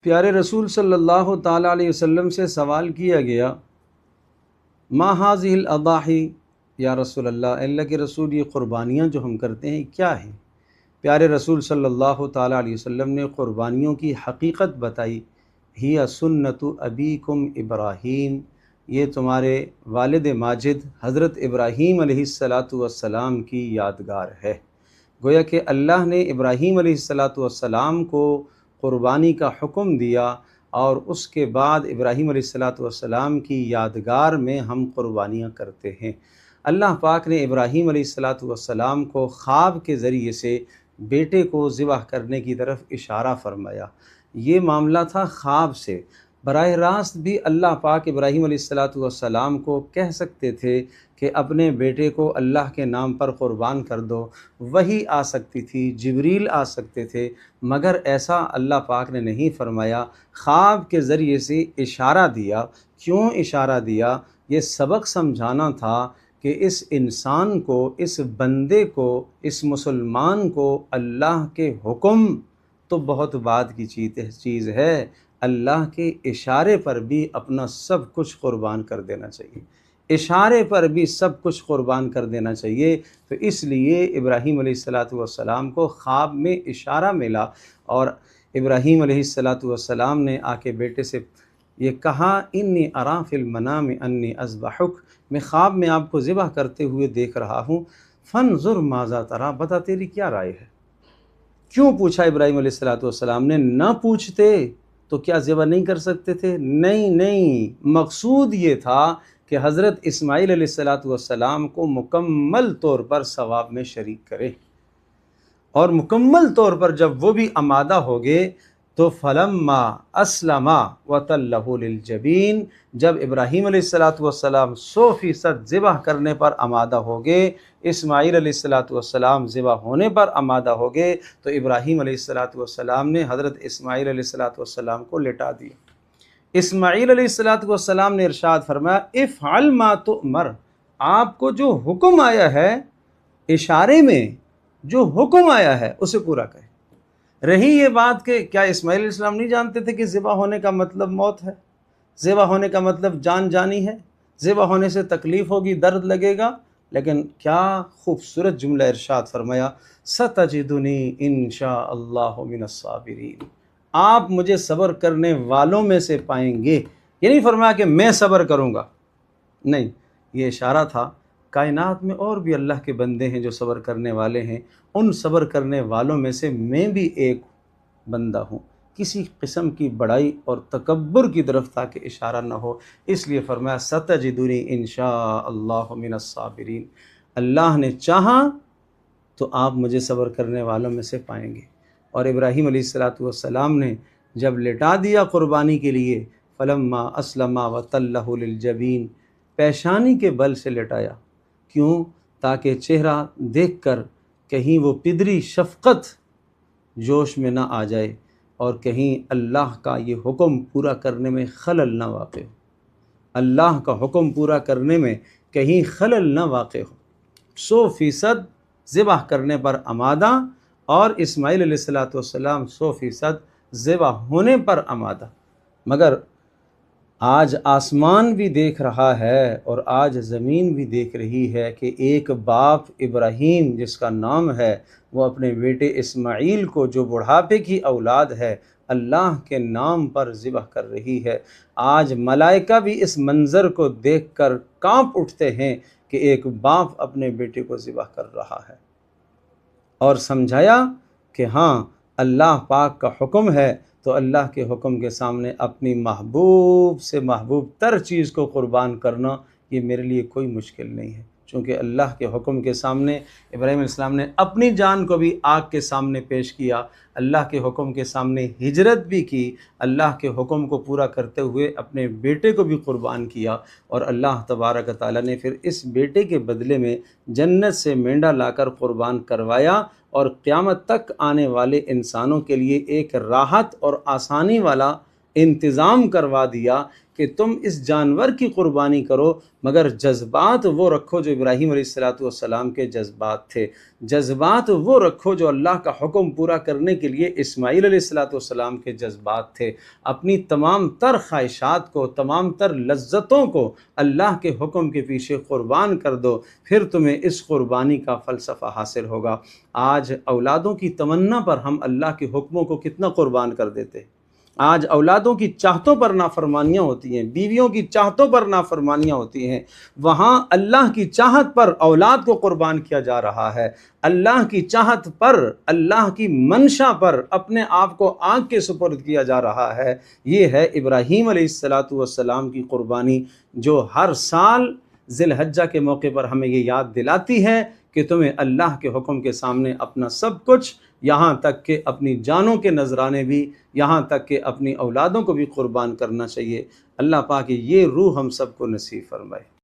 پیارے رسول صلی اللہ تعالیٰ علیہ وسلم سے سوال کیا گیا، ما هذه الاضاحی، یا رسول اللہ کے رسول یہ قربانیاں جو ہم کرتے ہیں کیا ہیں؟ پیارے رسول صلی اللہ تعالیٰ علیہ وسلم نے قربانیوں کی حقیقت بتائی، ہی سنت ابیکم ابراہیم، یہ تمہارے والد ماجد حضرت ابراہیم علیہ السلام کی یادگار ہے۔ گویا کہ اللہ نے ابراہیم علیہ السلام کو قربانی کا حکم دیا، اور اس کے بعد ابراہیم علیہ السلام کی یادگار میں ہم قربانیاں کرتے ہیں۔ اللہ پاک نے ابراہیم علیہ السلام کو خواب کے ذریعے سے بیٹے کو ذبح کرنے کی طرف اشارہ فرمایا۔ یہ معاملہ تھا خواب سے۔ براہ راست بھی اللہ پاک ابراہیم علیہ السلام کو کہہ سکتے تھے کہ اپنے بیٹے کو اللہ کے نام پر قربان کر دو، وہی آ سکتی تھی، جبریل آ سکتے تھے، مگر ایسا اللہ پاک نے نہیں فرمایا، خواب کے ذریعے سے اشارہ دیا۔ کیوں اشارہ دیا؟ یہ سبق سمجھانا تھا کہ اس انسان کو، اس بندے کو، اس مسلمان کو اللہ کے حکم تو بہت بعد کی چیز ہے، اللہ کے اشارے پر بھی اپنا سب کچھ قربان کر دینا چاہیے، اشارے پر بھی سب کچھ قربان کر دینا چاہیے۔ تو اس لیے ابراہیم علیہ السلام کو خواب میں اشارہ ملا، اور ابراہیم علیہ السلام نے آ کے بیٹے سے یہ کہا، انی اریٰ فی المنام انی اذبحک، میں خواب میں آپ کو ذبح کرتے ہوئے دیکھ رہا ہوں، فانظر ماذا تریٰ، بتا تیری کیا رائے ہے۔ کیوں پوچھا ابراہیم علیہ السلام نے؟ نہ پوچھتے تو کیا ذبح نہیں کر سکتے تھے؟ نہیں، مقصود یہ تھا کہ حضرت اسماعیل علیہ السلام کو مکمل طور پر ثواب میں شریک کرے، اور مکمل طور پر جب وہ بھی آمادہ ہو گئے تو فلما اسلما وتلہ للجبین، جب ابراہیم علیہ السلام 100% ذبح کرنے پر آمادہ ہو گئے، اسماعیل علیہ السلام ذبح ہونے پر آمادہ ہو گئے، تو ابراہیم علیہ السلام نے حضرت اسماعیل علیہ السلام کو لٹا دیا۔ اسماعیل علیہ السلام نے ارشاد فرمایا، افعل ما تؤمر، آپ کو جو حکم آیا ہے، اشارے میں جو حکم آیا ہے اسے پورا کریں۔ رہی یہ بات کہ کیا اسماعیل علیہ السلام نہیں جانتے تھے کہ ذبح ہونے کا مطلب موت ہے، ذبح ہونے کا مطلب جان جانی ہے، ذبح ہونے سے تکلیف ہوگی، درد لگے گا، لیکن کیا خوبصورت جملہ ارشاد فرمایا، ستجدنی انشاء اللہ من الصابرین، آپ مجھے صبر کرنے والوں میں سے پائیں گے۔ یہ نہیں فرمایا کہ میں صبر کروں گا، نہیں، یہ اشارہ تھا کائنات میں اور بھی اللہ کے بندے ہیں جو صبر کرنے والے ہیں، ان صبر کرنے والوں میں سے میں بھی ایک بندہ ہوں۔ کسی قسم کی بڑائی اور تکبر کی طرف تاکہ اشارہ نہ ہو، اس لیے فرمایا ستجدنی انشاء اللہ من الصابرین، اللہ نے چاہا تو آپ مجھے صبر کرنے والوں میں سے پائیں گے۔ اور ابراہیم علیہ السلام نے جب لٹا دیا قربانی کے لیے، فلما اسلما وتلہ للجبین، پیشانی کے بل سے لٹایا، کیوں؟ تاکہ چہرہ دیکھ کر کہیں وہ پدری شفقت جوش میں نہ آ جائے، اور کہیں اللہ کا یہ حکم پورا کرنے میں خلل نہ واقع ہو، اللہ کا حکم پورا کرنے میں کہیں خلل نہ واقع ہو۔ 100% ذبح کرنے پر آمادہ، اور اسماعیل علیہ السلام 100% ذبح ہونے پر آمادہ۔ مگر آج آسمان بھی دیکھ رہا ہے اور آج زمین بھی دیکھ رہی ہے کہ ایک باپ ابراہیم جس کا نام ہے، وہ اپنے بیٹے اسماعیل کو جو بڑھاپے کی اولاد ہے، اللہ کے نام پر ذبح کر رہی ہے۔ آج ملائکہ بھی اس منظر کو دیکھ کر کانپ اٹھتے ہیں کہ ایک باپ اپنے بیٹے کو ذبح کر رہا ہے، اور سمجھایا کہ ہاں اللہ پاک کا حکم ہے، تو اللہ کے حکم کے سامنے اپنی محبوب سے محبوب تر چیز کو قربان کرنا یہ میرے لیے کوئی مشکل نہیں ہے، چونکہ اللہ کے حکم کے سامنے ابراہیم علیہ السلام نے اپنی جان کو بھی آگ کے سامنے پیش کیا، اللہ کے حکم کے سامنے ہجرت بھی کی، اللہ کے حکم کو پورا کرتے ہوئے اپنے بیٹے کو بھی قربان کیا، اور اللہ تبارک و تعالیٰ نے پھر اس بیٹے کے بدلے میں جنت سے مینڈا لا کر قربان کروایا، اور قیامت تک آنے والے انسانوں کے لیے ایک راحت اور آسانی والا انتظام کروا دیا کہ تم اس جانور کی قربانی کرو، مگر جذبات وہ رکھو جو ابراہیم علیہ السلام کے جذبات تھے، جذبات وہ رکھو جو اللہ کا حکم پورا کرنے کے لیے اسماعیل علیہ السلام کے جذبات تھے۔ اپنی تمام تر خواہشات کو، تمام تر لذتوں کو اللہ کے حکم کے پیچھے قربان کر دو، پھر تمہیں اس قربانی کا فلسفہ حاصل ہوگا۔ آج اولادوں کی تمنا پر ہم اللہ کے حکموں کو کتنا قربان کر دیتے ہیں۔ آج اولادوں کی چاہتوں پر نافرمانیاں ہوتی ہیں، بیویوں کی چاہتوں پر نافرمانیاں ہوتی ہیں، وہاں اللہ کی چاہت پر اولاد کو قربان کیا جا رہا ہے، اللہ کی چاہت پر، اللہ کی منشا پر اپنے آپ کو آگ کے سپرد کیا جا رہا ہے۔ یہ ہے ابراہیم علیہ السلام کی قربانی، جو ہر سال ذی الحجہ کے موقع پر ہمیں یہ یاد دلاتی ہے کہ تمہیں اللہ کے حکم کے سامنے اپنا سب کچھ، یہاں تک کہ اپنی جانوں کے نذرانے بھی، یہاں تک کہ اپنی اولادوں کو بھی قربان کرنا چاہیے۔ اللہ پاک یہ روح ہم سب کو نصیب فرمائے۔